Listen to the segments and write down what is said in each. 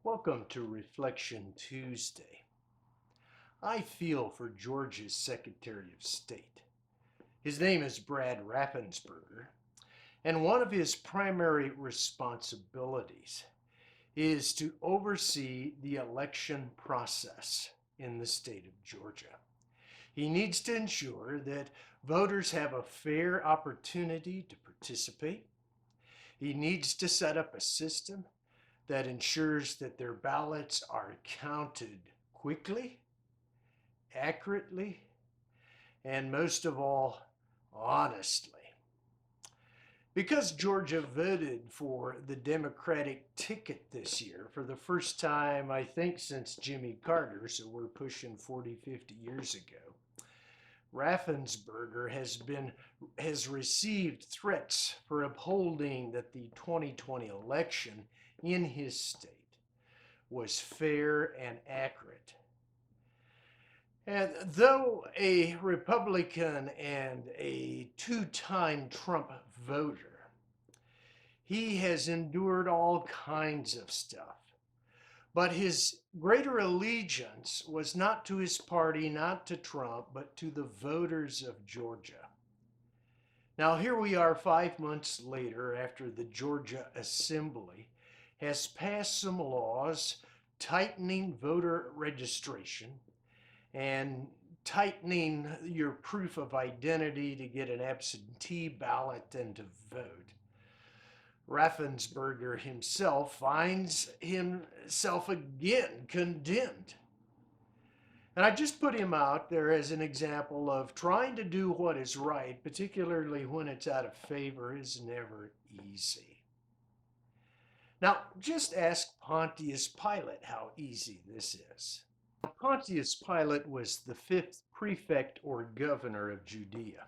Welcome to Reflection Tuesday. I feel for Georgia's Secretary of State. His name is Brad Raffensperger, and one of his primary responsibilities is to oversee the election process in the state of Georgia. He needs to ensure that voters have a fair opportunity to participate. He needs to set up a system that ensures that their ballots are counted quickly, accurately, and most of all, honestly. Because Georgia voted for the Democratic ticket this year for the first time, I think, since Jimmy Carter, so we're pushing 40, 50 years ago, Raffensperger has received threats for upholding that the 2020 election in his state was fair and accurate. And though a Republican and a two-time Trump voter, he has endured all kinds of stuff. But his greater allegiance was not to his party, not to Trump, but to the voters of Georgia. Now, here we are 5 months later after the Georgia Assembly has passed some laws tightening voter registration and tightening your proof of identity to get an absentee ballot and to vote. Raffensperger himself finds himself again condemned. And I just put him out there as an example of trying to do what is right, particularly when it's out of favor, is never easy. Now, just ask Pontius Pilate how easy this is. Pontius Pilate was the 5th prefect or governor of Judea.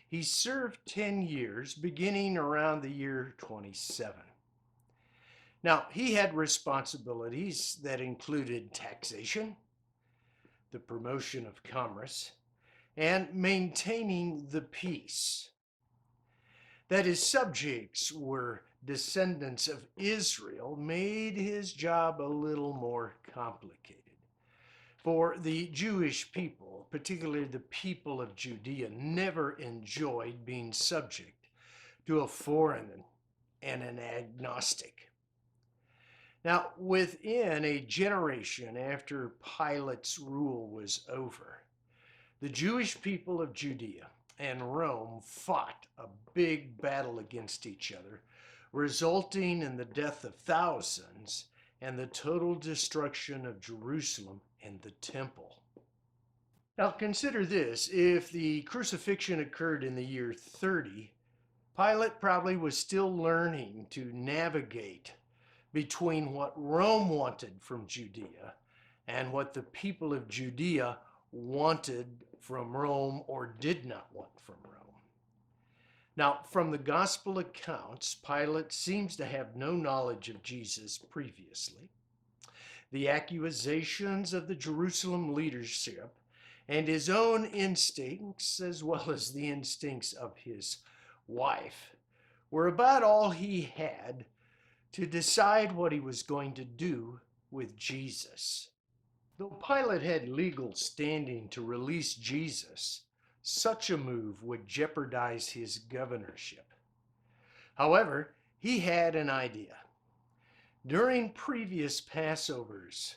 He served 10 years, beginning around the year 27. Now, he had responsibilities that included taxation, the promotion of commerce, and maintaining the peace. That his subjects were descendants of Israel made his job a little more complicated. For the Jewish people, particularly the people of Judea, never enjoyed being subject to a foreign and an agnostic. Now, within a generation after Pilate's rule was over, the Jewish people of Judea and Rome fought a big battle against each other, resulting in the death of thousands and the total destruction of Jerusalem and the temple. Now consider this, if the crucifixion occurred in the year 30, Pilate probably was still learning to navigate between what Rome wanted from Judea and what the people of Judea wanted from Rome or did not want from Rome. Now, from the gospel accounts, Pilate seems to have no knowledge of Jesus previously. The accusations of the Jerusalem leadership and his own instincts, as well as the instincts of his wife, were about all he had to decide what he was going to do with Jesus. Though Pilate had legal standing to release Jesus, such a move would jeopardize his governorship. However, he had an idea. During previous Passovers,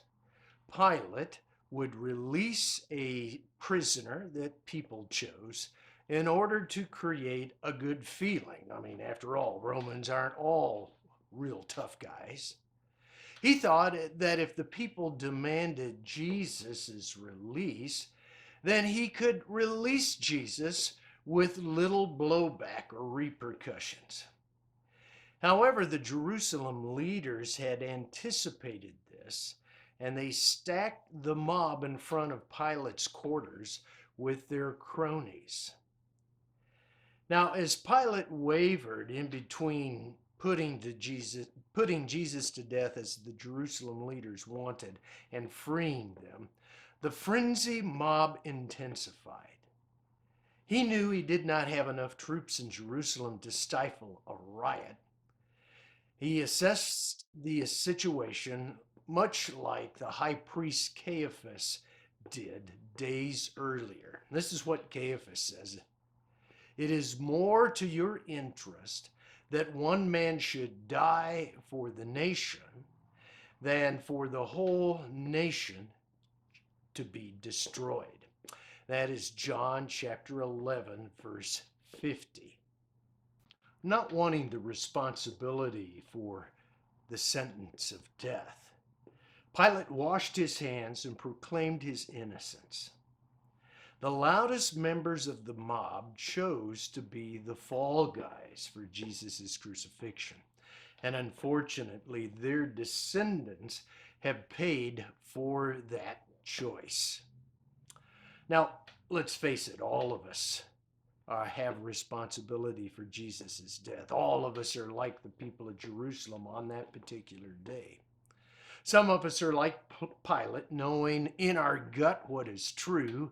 Pilate would release a prisoner that people chose in order to create a good feeling. I mean, after all, Romans aren't all real tough guys. He thought that if the people demanded Jesus' release, then he could release Jesus with little blowback or repercussions. However, the Jerusalem leaders had anticipated this, and they stacked the mob in front of Pilate's quarters with their cronies. Now, as Pilate wavered in between putting Jesus to death as the Jerusalem leaders wanted and freeing them, the frenzy mob intensified. He knew he did not have enough troops in Jerusalem to stifle a riot. He assessed the situation much like the high priest Caiaphas did days earlier. This is what Caiaphas says: "It is more to your interest that one man should die for the nation than for the whole nation to be destroyed." That is John chapter 11, verse 50. Not wanting the responsibility for the sentence of death, Pilate washed his hands and proclaimed his innocence. The loudest members of the mob chose to be the fall guys for Jesus' crucifixion. And unfortunately, their descendants have paid for that choice. Now, let's face it, all of us have responsibility for Jesus' death. All of us are like the people of Jerusalem on that particular day. Some of us are like Pilate, knowing in our gut what is true,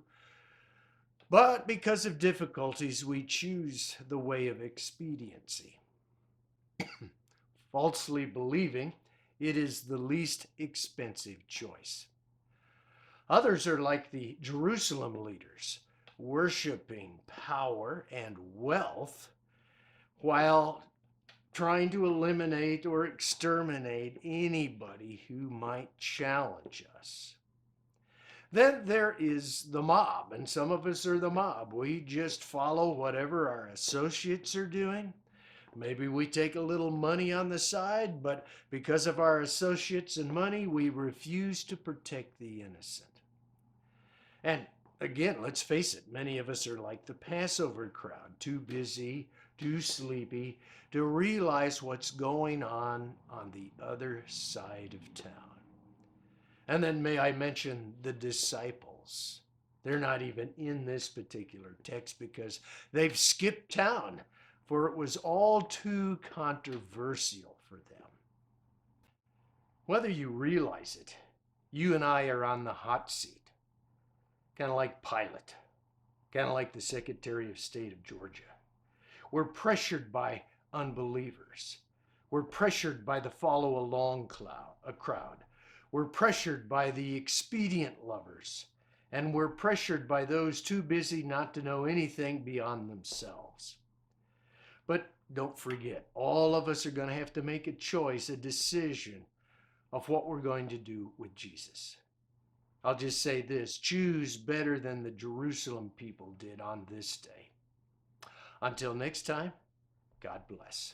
but because of difficulties, we choose the way of expediency, falsely believing it is the least expensive choice. Others are like the Jerusalem leaders, worshiping power and wealth while trying to eliminate or exterminate anybody who might challenge us. Then there is the mob, and some of us are the mob. We just follow whatever our associates are doing. Maybe we take a little money on the side, but because of our associates and money, we refuse to protect the innocent. And again, let's face it, many of us are like the Passover crowd, too busy, too sleepy to realize what's going on the other side of town. And then may I mention the disciples. They're not even in this particular text because they've skipped town, for it was all too controversial for them. Whether you realize it, you and I are on the hot seat. Kind of like Pilate, kind of like the Secretary of State of Georgia. We're pressured by unbelievers. We're pressured by the follow along crowd. We're pressured by the expedient lovers. And we're pressured by those too busy not to know anything beyond themselves. But don't forget, all of us are going to have to make a choice, a decision of what we're going to do with Jesus. I'll just say this: choose better than the Jerusalem people did on this day. Until next time, God bless.